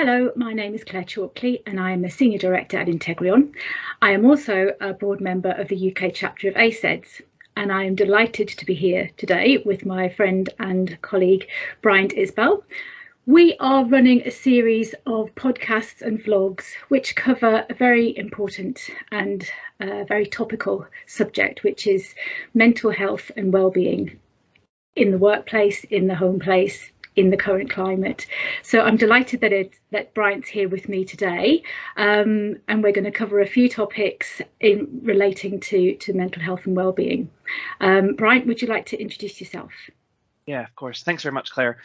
Hello, my name is Claire Chalkley and I am a Senior Director at Integrion. I am also a board member of the UK chapter of ACEDS, and I am delighted to be here today with my friend and colleague Bryant Isbell. We are running a series of podcasts and vlogs which cover a very important and very topical subject, which is mental health and well-being in the workplace, in the home place, in the current climate. So I'm delighted that Bryant's here with me today, and we're going to cover a few topics relating to mental health and well-being. Bryant, would you like to introduce yourself? Yeah, of course. Thanks very much, Claire.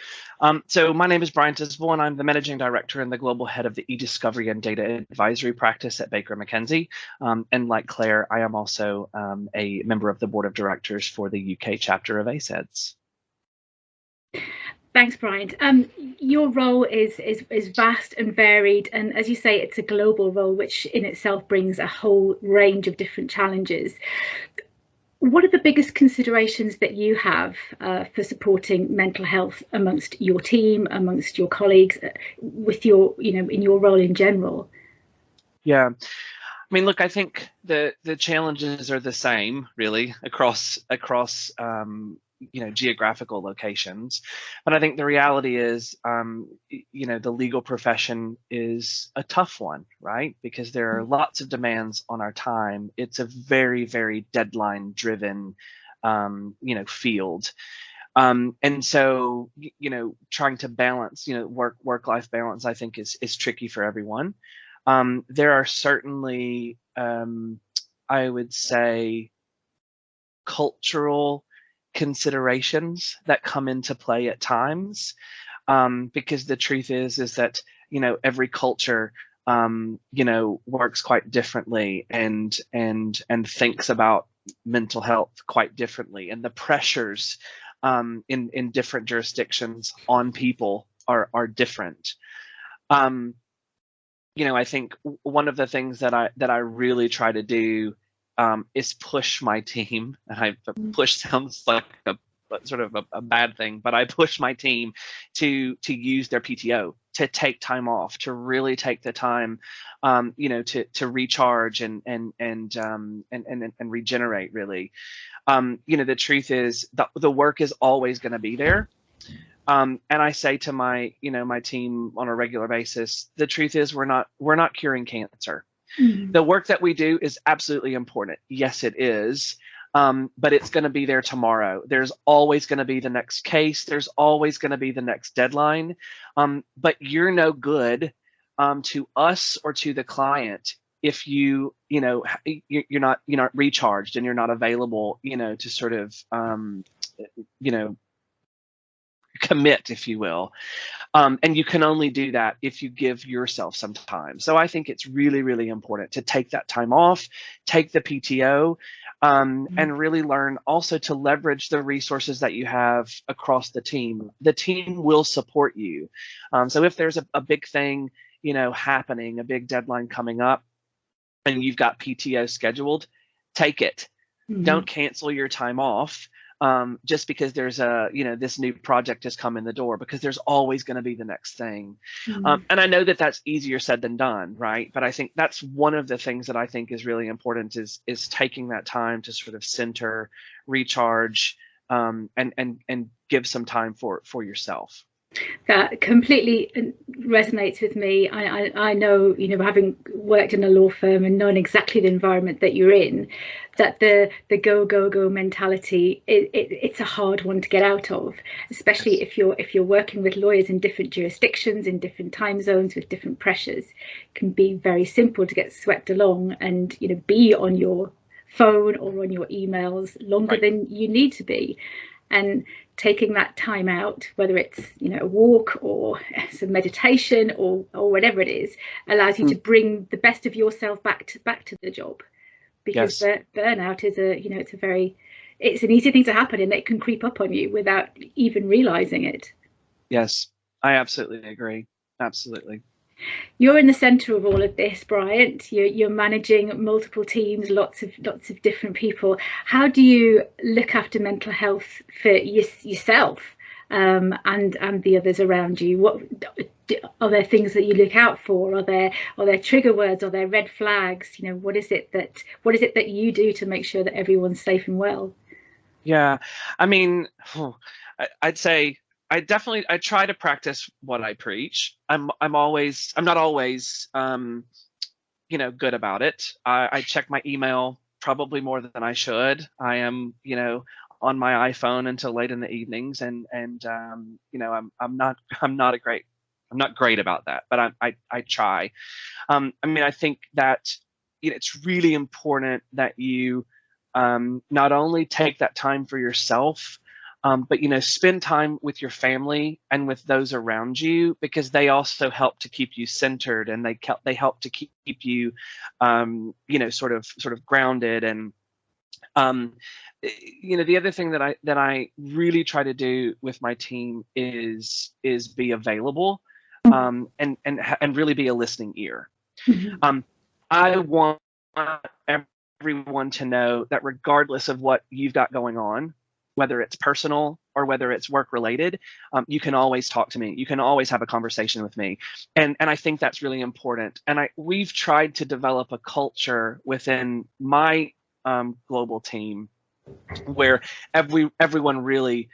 So my name is Bryant Isbell, and I'm the Managing Director and the Global Head of the eDiscovery and Data Advisory Practice at Baker McKenzie. And like Claire, I am also a member of the Board of Directors for the UK chapter of ACEDS. Thanks, Bryant. Your role is vast and varied, and as you say, it's a global role, which in itself brings a whole range of different challenges. What are the biggest considerations that you have for supporting mental health amongst your team, amongst your colleagues, with your, in your role in general? Yeah, I mean, look, I think the challenges are the same, really, across geographical locations, but I think the reality is, the legal profession is a tough one, right? Because there are lots of demands on our time. It's a very, very deadline-driven, field, and so trying to balance, work-life balance, I think is tricky for everyone. There are certainly, I would say, cultural considerations that come into play at times, because the truth is that every culture works quite differently and thinks about mental health quite differently, and the pressures in different jurisdictions on people are different. I think one of the things that I really try to do is push my team. And push sounds like a bad thing, but I push my team to use their PTO, to take time off, to really take the time, to recharge and regenerate. Really, the truth is the work is always going to be there. And I say to my team on a regular basis, the truth is we're not curing cancer. Mm-hmm. The work that we do is absolutely important. Yes, it is. But it's going to be there tomorrow. There's always going to be the next case. There's always going to be the next deadline. But you're no good to us or to the client if you're not recharged and you're not available, to sort of commit, if you will. And you can only do that if you give yourself some time. So I think it's really, really important to take that time off, take the PTO, and really learn also to leverage the resources that you have across the team. The team will support you. So if there's a big thing, happening, a big deadline coming up, and you've got PTO scheduled, take it. Mm-hmm. Don't cancel your time off. Just because there's this new project has come in the door, because there's always going to be the next thing. Mm-hmm. And I know that that's easier said than done, right? But I think that's one of the things that I think is really important is taking that time to sort of center, recharge, and give some time for yourself. That completely resonates with me. I know, having worked in a law firm and knowing exactly the environment that you're in, that the go mentality, it's a hard one to get out of, especially if you're working with lawyers in different jurisdictions, in different time zones, with different pressures. It can be very simple to get swept along and be on your phone or on your emails longer than you need to be. And taking that time out, whether it's a walk or some meditation or whatever it is, allows you to bring the best of yourself back to the job, because burnout is it's an easy thing to happen, and it can creep up on you without even realizing it. Yes, I absolutely agree. Absolutely. You're in the center of all of this, Bryant. You're managing multiple teams, lots of different people. How do you look after mental health for yourself and the others around you? What are there things that you look out for? Are there trigger words? Are there red flags? You know, what is it that you do to make sure that everyone's safe and well? Yeah, I mean, I'd say I try to practice what I preach. I'm not always good about it. I check my email probably more than I should. I am on my iPhone until late in the evenings, and I'm not I'm not great about that, but I try. I mean, I think that it's really important that you not only take that time for yourself, but spend time with your family and with those around you, because they also help to keep you centered, and they help to keep you sort of grounded. And the other thing that I really try to do with my team is be available, and really be a listening ear. I want everyone to know that regardless of what you've got going on, whether it's personal or whether it's work related, you can always talk to me. You can always have a conversation with me. And I think that's really important. And we've tried to develop a culture within my global team where everyone really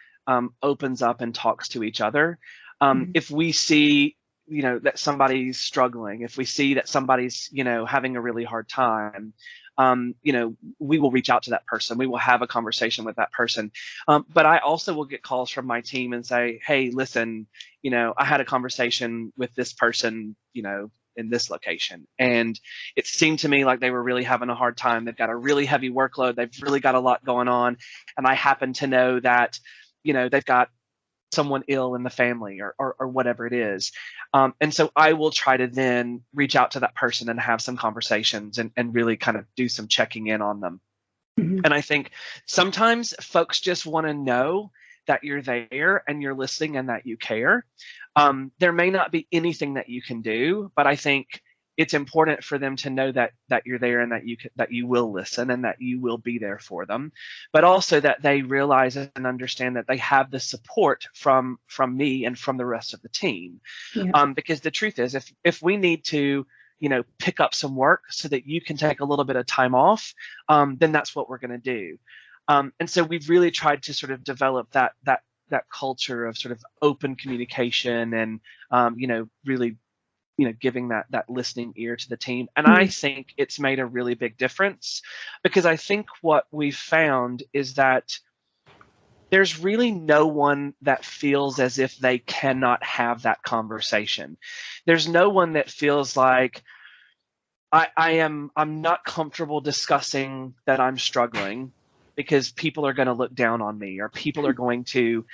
opens up and talks to each other. If we see that somebody's struggling, if we see that somebody's having a really hard time, we will reach out to that person. We will have a conversation with that person. But I also will get calls from my team and say, hey, listen, I had a conversation with this person, in this location, and it seemed to me like they were really having a hard time. They've got a really heavy workload. They've really got a lot going on. And I happen to know that, they've got someone ill in the family, or whatever it is. And so I will try to then reach out to that person and have some conversations, and really kind of do some checking in on them. And I think sometimes folks just want to know that you're there and you're listening and that you care. There may not be anything that you can do, but I think it's important for them to know that you're there, and that you will listen, and that you will be there for them, but also that they realize and understand that they have the support from me and from the rest of the team. Yeah. Because the truth is, if we need to pick up some work so that you can take a little bit of time off, then that's what we're going to do. And so we've really tried to sort of develop that culture of sort of open communication, and really giving that listening ear to the team. And I think it's made a really big difference, because I think what we've found is that there's really no one that feels as if they cannot have that conversation. There's no one that feels like I'm not comfortable discussing that I'm struggling, because people are going to look down on me, or people are going to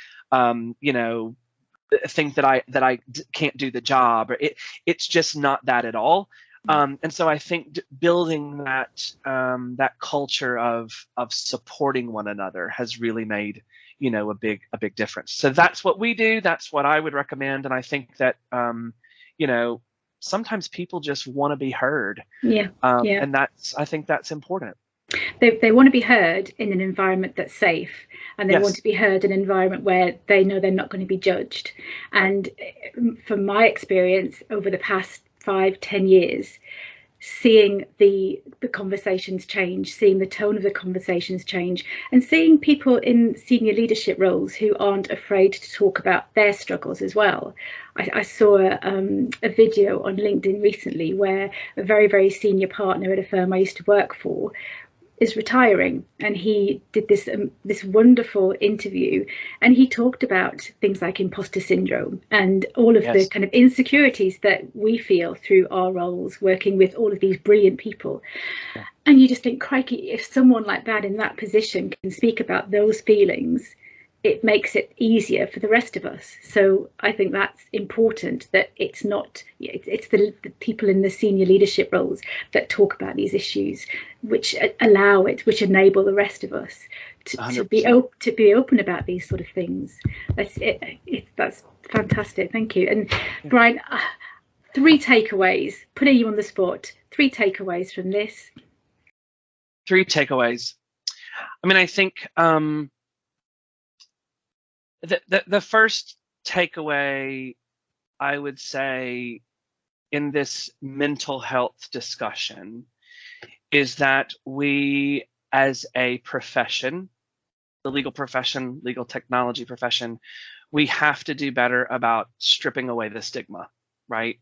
think that I can't do the job, or it's just not that at all. And so I think building that culture of supporting one another has really made a big difference. So that's what we do. That's what I would recommend. And I think that sometimes people just want to be heard. Yeah. And I think that's important. They want to be heard in an environment that's safe, and they want to be heard in an environment where they know they're not going to be judged. And from my experience over the past 5-10 years, seeing the conversations change, seeing the tone of the conversations change, and seeing people in senior leadership roles who aren't afraid to talk about their struggles as well. I saw a video on LinkedIn recently where a very, very senior partner at a firm I used to work for is retiring, and he did this wonderful interview, and he talked about things like imposter syndrome and all of the kind of insecurities that we feel through our roles working with all of these brilliant people. And you just think, crikey, if someone like that in that position can speak about those feelings, it makes it easier for the rest of us. So I think that's important, that it's the people in the senior leadership roles that talk about these issues, which enable the rest of us to be open about these sort of things. That's fantastic. Thank you. And Brian, 3 takeaways, putting you on the spot, 3 takeaways from this. 3 takeaways. I mean, I think The first takeaway, I would say, in this mental health discussion is that we, as a profession, the legal profession, legal technology profession, we have to do better about stripping away the stigma, right?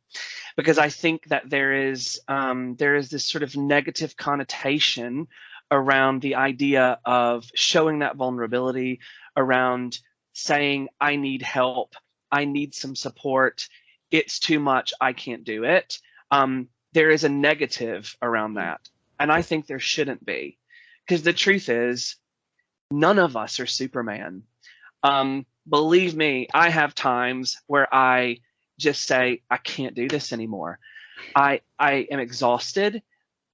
Because I think that there is this sort of negative connotation around the idea of showing that vulnerability, around saying, I need help, I need some support, it's too much, I can't do it. There is a negative around that. And I think there shouldn't be. Because the truth is, none of us are Superman. Believe me, I have times where I just say, I can't do this anymore. I am exhausted.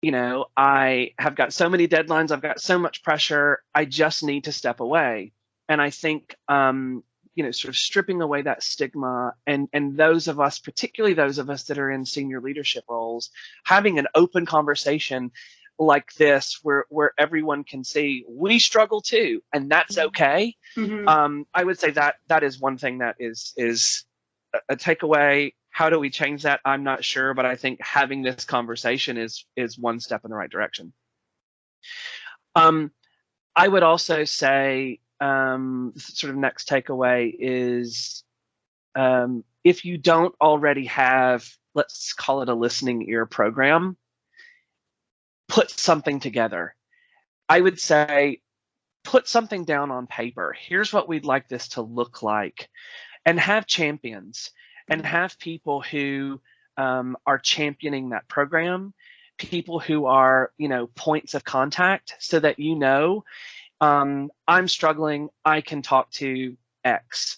You know, I have got so many deadlines. I've got so much pressure. I just need to step away. And I think, you know, sort of stripping away that stigma, and those of us, particularly those of us that are in senior leadership roles, having an open conversation like this where everyone can see we struggle too, and that's okay. I would say that is one thing that is a takeaway. How do we change that? I'm not sure, but I think having this conversation is one step in the right direction. I would also say, sort of next takeaway is, if you don't already have, let's call it a listening ear program, put something together. I would say, put something down on paper. Here's what we'd like this to look like, and have champions, and have people who are championing that program, people who are, you know, points of contact, so that, you know, I'm struggling, I can talk to X.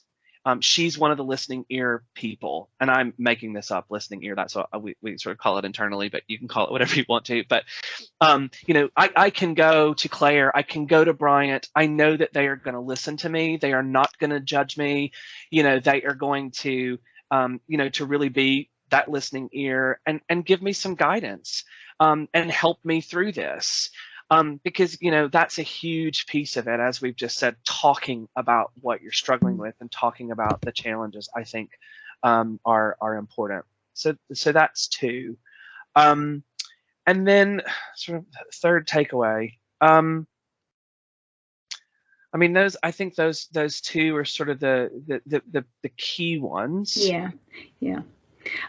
She's one of the listening ear people, and I'm making this up, listening ear. That's what we sort of call it internally, but you can call it whatever you want to. But, you know, I can go to Claire, I can go to Bryant. I know that they are going to listen to me. They are not going to judge me. You know, they are going to, you know, to really be that listening ear and give me some guidance, and help me through this. Because, you know, that's a huge piece of it, as we've just said, talking about what you're struggling with and talking about the challenges, I think, are important. So that's two. And then sort of third takeaway. I mean, I think those two are sort of the key ones. Yeah.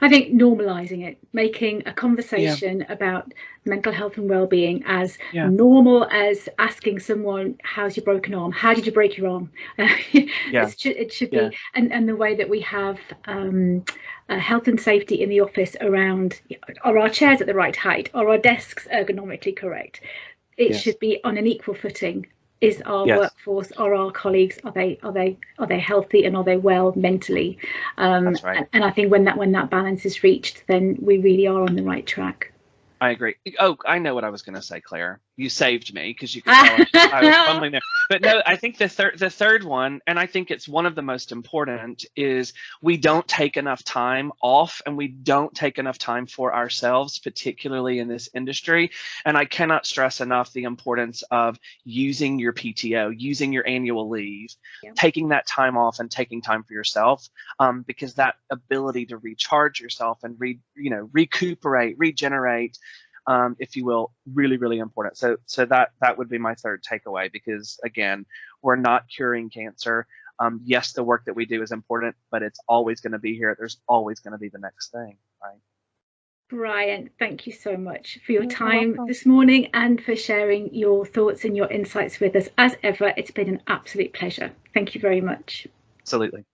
I think normalizing it, making a conversation about mental health and well-being as normal as asking someone, how's your broken arm? How did you break your arm? It should be, and the way that we have health and safety in the office around, are our chairs at the right height? Are our desks ergonomically correct? It should be on an equal footing. Is our workforce, are our colleagues, are they healthy, and are they well mentally? That's right. And I think when that balance is reached, then we really are on the right track. I agree. Oh, I know what I was going to say, Claire. You saved me, because you could tell I was fumbling there. But no, I think the third one, and I think it's one of the most important, is we don't take enough time off, and we don't take enough time for ourselves, particularly in this industry. And I cannot stress enough the importance of using your PTO, using your annual leave, taking that time off and taking time for yourself, because that ability to recharge yourself and recuperate, regenerate, if you will, really, really important. So that would be my third takeaway, because again, we're not curing cancer. Yes, the work that we do is important, but it's always going to be here. There's always going to be the next thing, right? Brian, thank you so much for your time this morning and for sharing your thoughts and your insights with us. As ever, it's been an absolute pleasure. Thank you very much. Absolutely.